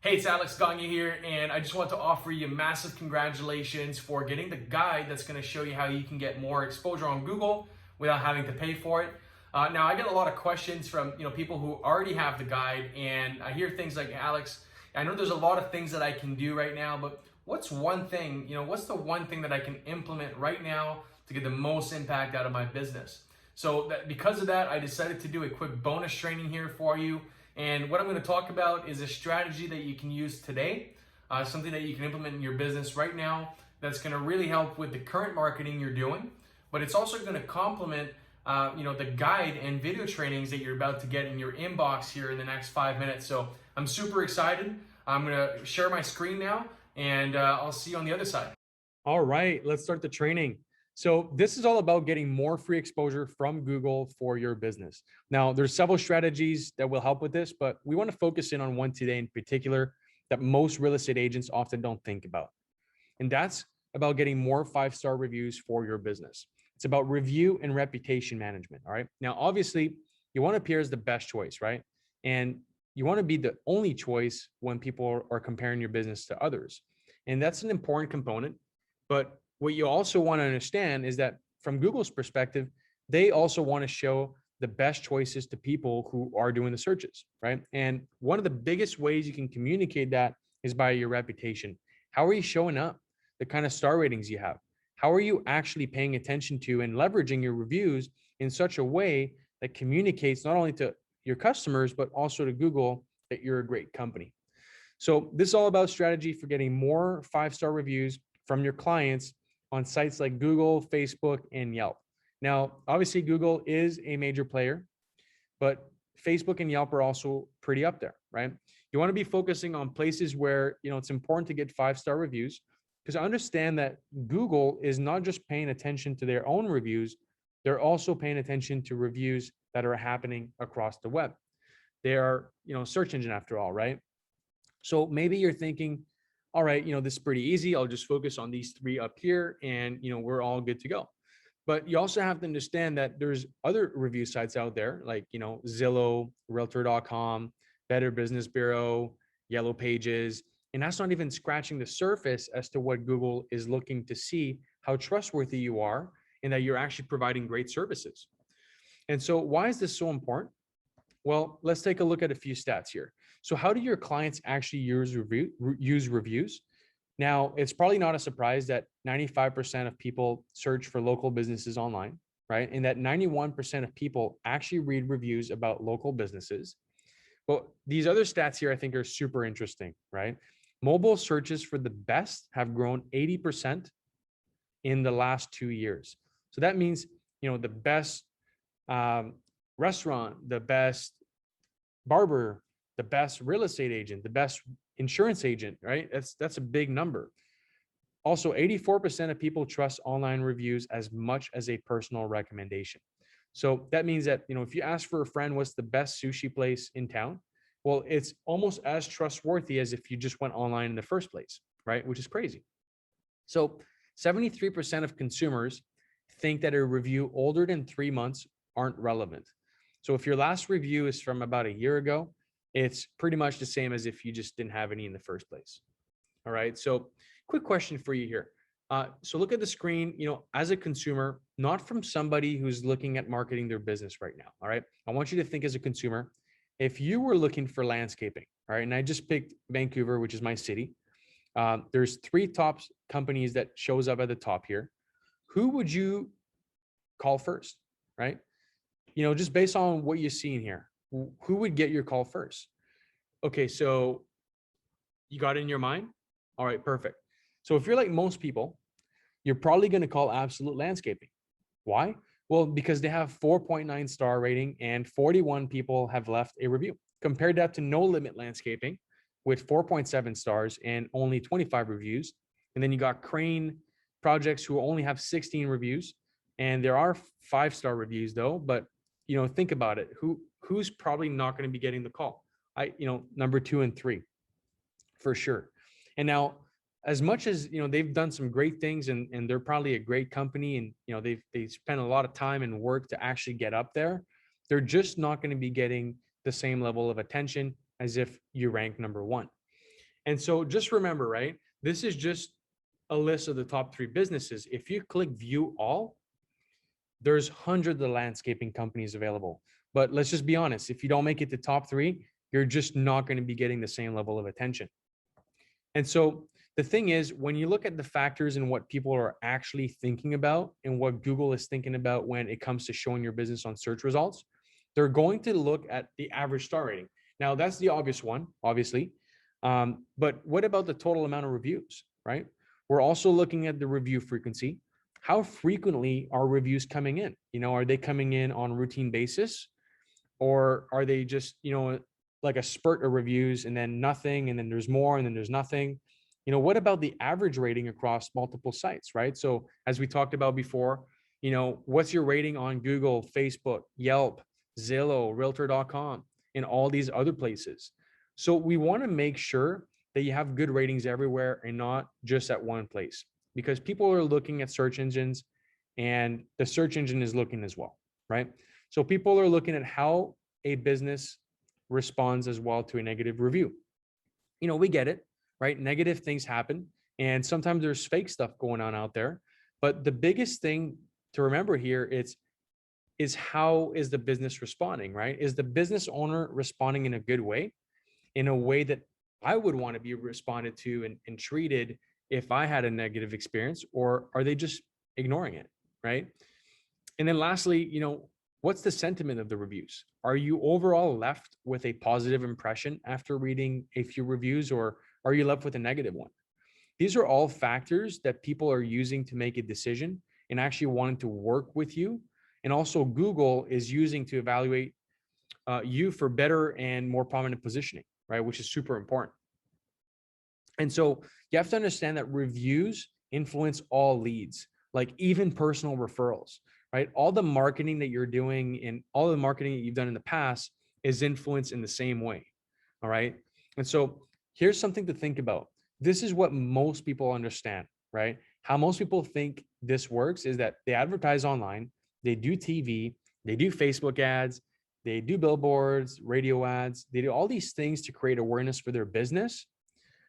Hey, it's Alex Gagne here, and I just want to offer you massive congratulations for getting the guide that's going to show you how you can get more exposure on Google without having to pay for it. Now, I get a lot of questions from people who already have the guide, and I hear things like, Alex, I know there's a lot of things that I can do right now, but what's one thing, what's the one thing that I can implement right now to get the most impact out of my business? So because of that, I decided to do a quick bonus training here for you. And what I'm going to talk about is a strategy that you can use today, something that you can implement in your business right now that's going to really help with the current marketing you're doing. But it's also going to complement, the guide and video trainings that you're about to get in your inbox here in the next 5 minutes. So I'm super excited. I'm going to share my screen now, and I'll see you on the other side. All right, let's start the training. So this is all about getting more free exposure from Google for your business. Now, there's several strategies that will help with this, but we want to focus in on one today in particular that most real estate agents often don't think about. And that's about getting more five-star reviews for your business. It's about review and reputation management. All right. Now, obviously, you want to appear as the best choice, right? And you want to be the only choice when people are comparing your business to others. And that's an important component. But what you also want to understand is that from Google's perspective, they also want to show the best choices to people who are doing the searches, right? And one of the biggest ways you can communicate that is by your reputation. How are you showing up? The kind of star ratings you have? How are you actually paying attention to and leveraging your reviews in such a way that communicates not only to your customers, but also to Google that you're a great company? So this is all about strategy for getting more five-star reviews from your clients on sites like Google, Facebook, and Yelp. Now, obviously, Google is a major player, but Facebook and Yelp are also pretty up there, right? You want to be focusing on places where, it's important to get five-star reviews, because I understand that Google is not just paying attention to their own reviews, they're also paying attention to reviews that are happening across the web. They are, search engine after all, right? So maybe you're thinking, all right, this is pretty easy. I'll just focus on these three up here and, we're all good to go. But you also have to understand that there's other review sites out there like, Zillow, realtor.com, Better Business Bureau, Yellow Pages. And that's not even scratching the surface as to what Google is looking to see how trustworthy you are and that you're actually providing great services. And so why is this so important? Well, let's take a look at a few stats here. So how do your clients actually use reviews? Now, it's probably not a surprise that 95% of people search for local businesses online, right? And that 91% of people actually read reviews about local businesses. But these other stats here, I think, are super interesting, right? Mobile searches for the best have grown 80% in the last 2 years. So that means, the best um, restaurant, the best barber, the best real estate agent, the best insurance agent, right? That's a big number. Also, 84% of people trust online reviews as much as a personal recommendation. So that means that, if you ask for a friend, what's the best sushi place in town? Well, it's almost as trustworthy as if you just went online in the first place, right? Which is crazy. So 73% of consumers think that a review older than 3 months aren't relevant. So if your last review is from about a year ago, it's pretty much the same as if you just didn't have any in the first place. All right. So quick question for you here. So look at the screen, as a consumer, not from somebody who's looking at marketing their business right now. All right. I want you to think as a consumer, if you were looking for landscaping, all right, and I just picked Vancouver, which is my city. There's three top companies that shows up at the top here. Who would you call first, right? Just based on what you're seeing here, who would get your call first? Okay, so you got it in your mind? All right, perfect. So if you're like most people, you're probably going to call Absolute Landscaping. Why? Well, because they have 4.9 star rating and 41 people have left a review. Compared that to No Limit Landscaping with 4.7 stars and only 25 reviews. And then you got Crane Projects who only have 16 reviews. And there are 5-star reviews though, but think about it. Who's probably not going to be getting the call? Number 2 and 3 for sure. And now, as much as they've done some great things and they're probably a great company and they spent a lot of time and work to actually get up there, they're just not going to be getting the same level of attention as if you rank number 1. And so just remember, right? This is just a list of the top 3 businesses. If you click view all, there's hundreds of landscaping companies available. But let's just be honest, if you don't make it to top 3, you're just not going to be getting the same level of attention. And so the thing is, when you look at the factors and what people are actually thinking about and what Google is thinking about when it comes to showing your business on search results, they're going to look at the average star rating. Now, that's the obvious one, obviously. But what about the total amount of reviews, right? We're also looking at the review frequency. How frequently are reviews coming in? Are they coming in on a routine basis? Or are they just, like a spurt of reviews and then nothing, and then there's more, and then there's nothing? What about the average rating across multiple sites, right? So as we talked about before, what's your rating on Google, Facebook, Yelp, Zillow, Realtor.com, and all these other places? So we want to make sure that you have good ratings everywhere and not just at one place, because people are looking at search engines and the search engine is looking as well, right? So people are looking at how a business responds as well to a negative review. We get it, right? Negative things happen, and sometimes there's fake stuff going on out there. But the biggest thing to remember here is how is the business responding, right? Is the business owner responding in a good way, in a way that I would want to be responded to and treated if I had a negative experience, or are they just ignoring it, right? And then lastly, what's the sentiment of the reviews? Are you overall left with a positive impression after reading a few reviews, or are you left with a negative one? These are all factors that people are using to make a decision and actually wanting to work with you. And also Google is using to evaluate you for better and more prominent positioning, right? Which is super important. And so you have to understand that reviews influence all leads, like even personal referrals, right? All the marketing that you're doing and all the marketing that you've done in the past is influenced in the same way. All right. And so here's something to think about. This is what most people understand, right? How most people think this works is that they advertise online, they do TV, they do Facebook ads, they do billboards, radio ads, they do all these things to create awareness for their business.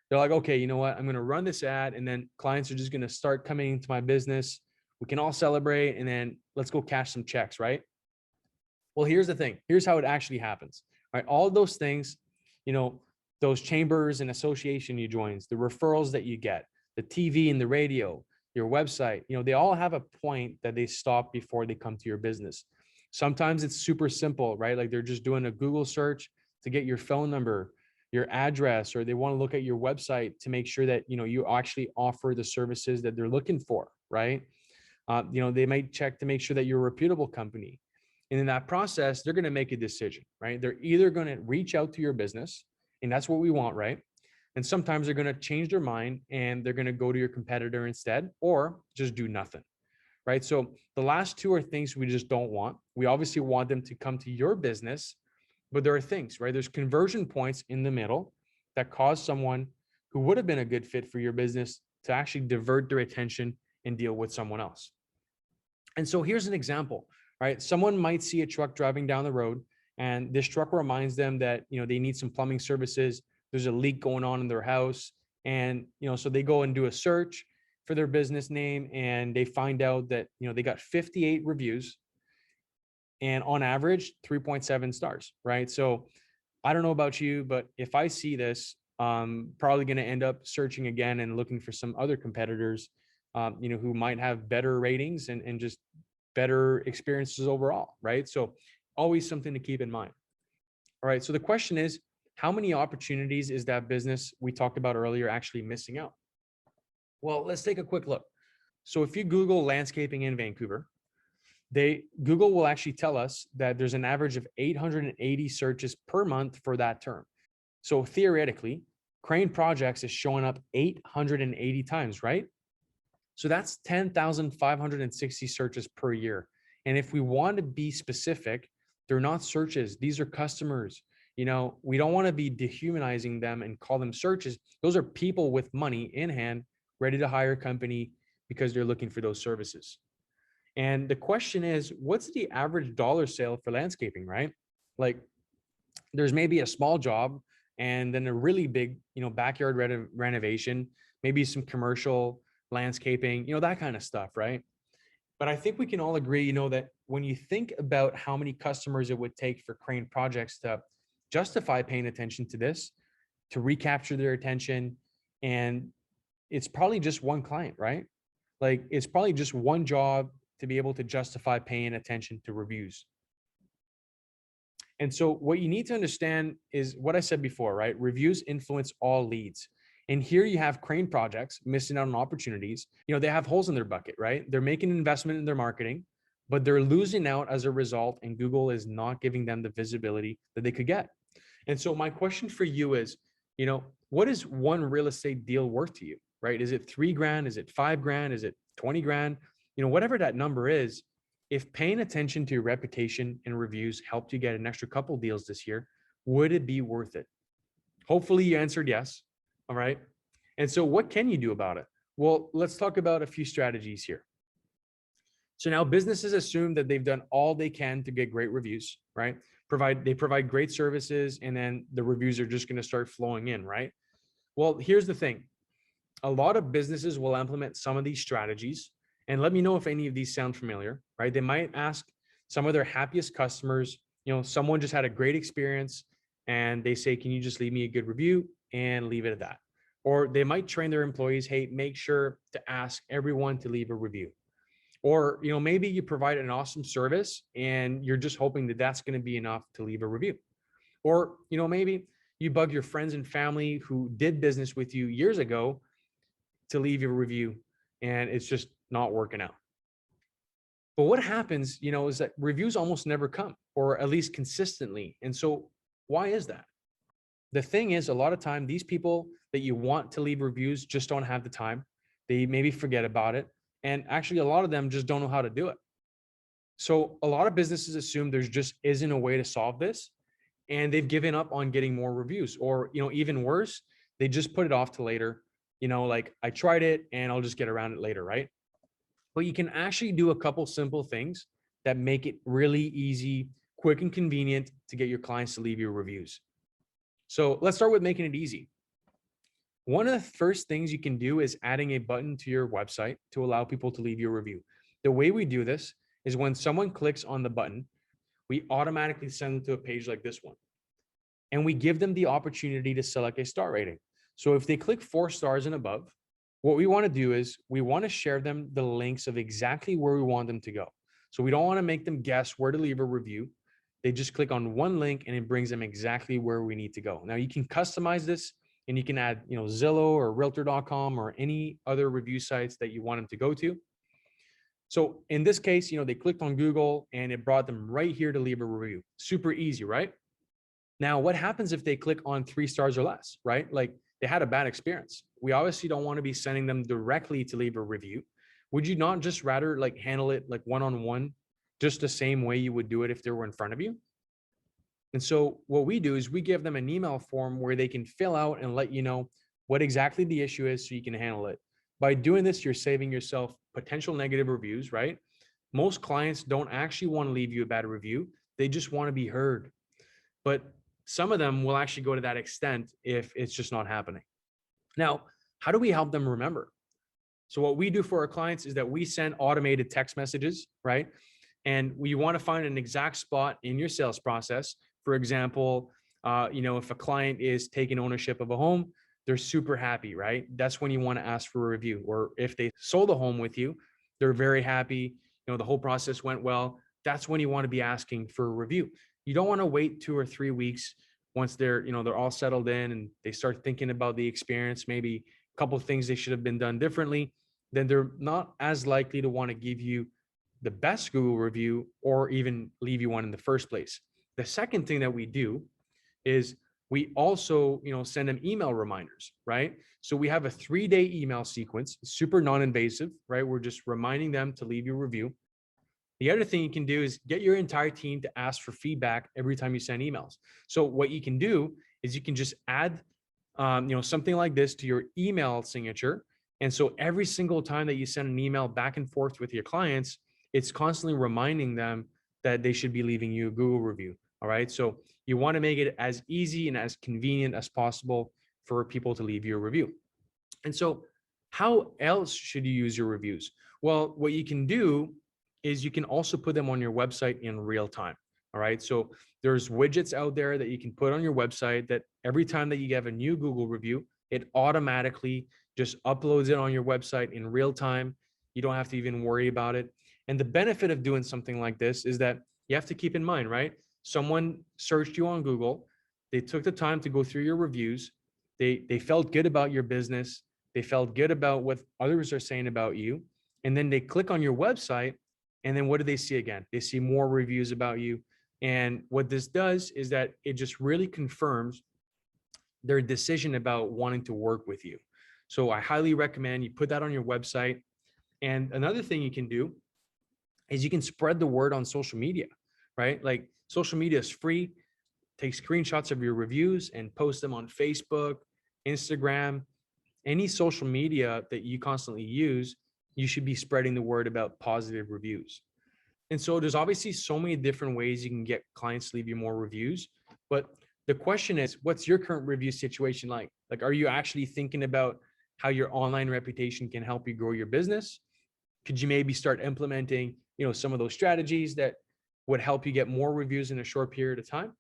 They're like, okay, you know what? I'm going to run this ad, and then clients are just going to start coming into my business. We can all celebrate, and then let's go cash some checks, right? Well, here's the thing. Here's how it actually happens, right? All those things, those chambers and association you join, the referrals that you get, the TV and the radio, your website, they all have a point that they stop before they come to your business. Sometimes it's super simple, right? Like they're just doing a Google search to get your phone number, your address, or they want to look at your website to make sure that, you actually offer the services that they're looking for, right? They might check to make sure that you're a reputable company. And in that process, they're going to make a decision, right? They're either going to reach out to your business, and that's what we want, right? And sometimes they're going to change their mind and they're going to go to your competitor instead, or just do nothing, right? So the last two are things we just don't want. We obviously want them to come to your business, but there are things, right? There's conversion points in the middle that cause someone who would have been a good fit for your business to actually divert their attention and deal with someone else. And so here's an example, right? Someone might see a truck driving down the road, and this truck reminds them that, they need some plumbing services. There's a leak going on in their house. And, so they go and do a search for their business name, and they find out that, they got 58 reviews and on average 3.7 stars, right? So I don't know about you, but if I see this, probably going to end up searching again and looking for some other competitors, who might have better ratings and just better experiences overall, right? So always something to keep in mind. All right. So the question is, how many opportunities is that business we talked about earlier actually missing out? Well, let's take a quick look. So if you Google landscaping in Vancouver, Google will actually tell us that there's an average of 880 searches per month for that term. So theoretically, Crane Projects is showing up 880 times, right? So that's 10,560 searches per year. And if we want to be specific, they're not searches. These are customers. We don't want to be dehumanizing them and call them searches. Those are people with money in hand, ready to hire a company because they're looking for those services. And the question is, what's the average dollar sale for landscaping, right? Like there's maybe a small job and then a really big, backyard renovation, maybe some commercial landscaping, that kind of stuff, right? But I think we can all agree, that when you think about how many customers it would take for Crane projects to justify paying attention to this, to recapture their attention, and it's probably just one client, right? Like it's probably just one job to be able to justify paying attention to reviews. And so what you need to understand is what I said before, right? Reviews influence all leads. And here you have Crane projects missing out on opportunities. They have holes in their bucket, right? They're making an investment in their marketing, but they're losing out as a result, and Google is not giving them the visibility that they could get. And so my question for you is, what is one real estate deal worth to you, right? Is it $3,000? Is it $5,000? Is it 20 grand? Whatever that number is, if paying attention to your reputation and reviews helped you get an extra couple deals this year, would it be worth it? Hopefully you answered yes. All right. And so what can you do about it? Well, let's talk about a few strategies here. So now businesses assume that they've done all they can to get great reviews, right? They provide great services, and then the reviews are just going to start flowing in, right? Well, here's the thing. A lot of businesses will implement some of these strategies, and let me know if any of these sound familiar, right? They might ask some of their happiest customers, someone just had a great experience and they say, can you just leave me a good review, and leave it at that. Or they might train their employees, hey, make sure to ask everyone to leave a review. Or, maybe you provide an awesome service and you're just hoping that that's going to be enough to leave a review. Or, maybe you bug your friends and family who did business with you years ago to leave you a review, and it's just not working out. But what happens, is that reviews almost never come, or at least consistently. And so why is that? The thing is, a lot of time, these people that you want to leave reviews just don't have the time. They maybe forget about it. And actually, a lot of them just don't know how to do it. So a lot of businesses assume there just isn't a way to solve this, and they've given up on getting more reviews. Or, even worse, they just put it off to later. Like, I tried it and I'll just get around it later, right? But you can actually do a couple simple things that make it really easy, quick, and convenient to get your clients to leave you reviews. So let's start with making it easy. One of the first things you can do is adding a button to your website to allow people to leave you a review. The way we do this is when someone clicks on the button, we automatically send them to a page like this one. And we give them the opportunity to select a star rating. So if they click 4 stars and above, what we want to do is we want to share them the links of exactly where we want them to go. So we don't want to make them guess where to leave a review. They just click on one link and it brings them exactly where we need to go. Now you can customize this, and you can add, Zillow or Realtor.com or any other review sites that you want them to go to. So in this case, they clicked on Google and it brought them right here to leave a review. Super easy, right? Now, what happens if they click on 3 stars or less, right? Like, they had a bad experience. We obviously don't want to be sending them directly to leave a review. Would you not just rather handle it like one-on-one, just the same way you would do it if they were in front of you? And so what we do is we give them an email form where they can fill out and let you know what exactly the issue is so you can handle it. By doing this, you're saving yourself potential negative reviews, right? Most clients don't actually want to leave you a bad review. They just want to be heard. But some of them will actually go to that extent if it's just not happening. Now, how do we help them remember? So what we do for our clients is that we send automated text messages, right? And we want to find an exact spot in your sales process. For example, if a client is taking ownership of a home, they're super happy, right? That's when you want to ask for a review. Or if they sold a home with you, they're very happy, the whole process went well. That's when you want to be asking for a review. You don't want to wait 2 or 3 weeks once they're all settled in and they start thinking about the experience, maybe a couple of things they should have been done differently. Then they're not as likely to want to give you the best Google review or even leave you one in the first place. The second thing that we do is we also, send them email reminders, right? So we have a 3-day email sequence, super non-invasive, right? We're just reminding them to leave you a review. The other thing you can do is get your entire team to ask for feedback every time you send emails. So what you can do is you can just add, something like this to your email signature. And so every single time that you send an email back and forth with your clients, it's constantly reminding them that they should be leaving you a Google review. All right. So you want to make it as easy and as convenient as possible for people to leave you a review. And so, how else should you use your reviews? Well, what you can do is you can also put them on your website in real time. All right. So there's widgets out there that you can put on your website that every time that you have a new Google review, it automatically just uploads it on your website in real time. You don't have to even worry about it. And the benefit of doing something like this is that you have to keep in mind, right? Someone searched you on Google, they took the time to go through your reviews, they felt good about your business, they felt good about what others are saying about you, and then they click on your website, and then what do they see again? They see more reviews about you. And what this does is that it just really confirms their decision about wanting to work with you. So I highly recommend you put that on your website. And another thing you can do is you can spread the word on social media, right? Like social media is free. Take screenshots of your reviews and post them on Facebook, Instagram, any social media that you constantly use. You should be spreading the word about positive reviews. And so there's obviously so many different ways you can get clients to leave you more reviews. But the question is, what's your current review situation like? Like, are you actually thinking about how your online reputation can help you grow your business? Could you maybe start implementing, some of those strategies that would help you get more reviews in a short period of time?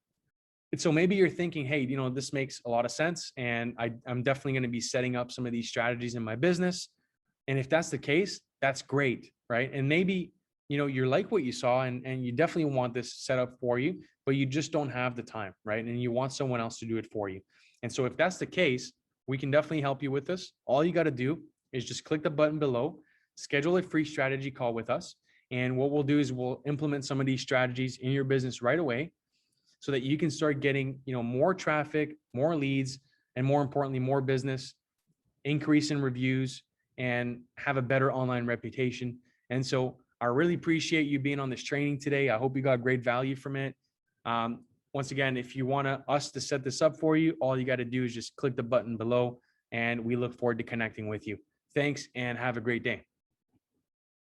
And so maybe you're thinking, hey, this makes a lot of sense. And I'm definitely going to be setting up some of these strategies in my business. And if that's the case, that's great, right? And maybe, you like what you saw and you definitely want this set up for you, but you just don't have the time, right? And you want someone else to do it for you. And so if that's the case, we can definitely help you with this. All you got to do is just click the button below, schedule a free strategy call with us. And what we'll do is we'll implement some of these strategies in your business right away so that you can start getting, more traffic, more leads, and more importantly, more business, increase in reviews, and have a better online reputation. And so I really appreciate you being on this training today. I hope you got great value from it. Once again, if you want us to set this up for you, all you got to do is just click the button below, and we look forward to connecting with you. Thanks, and have a great day.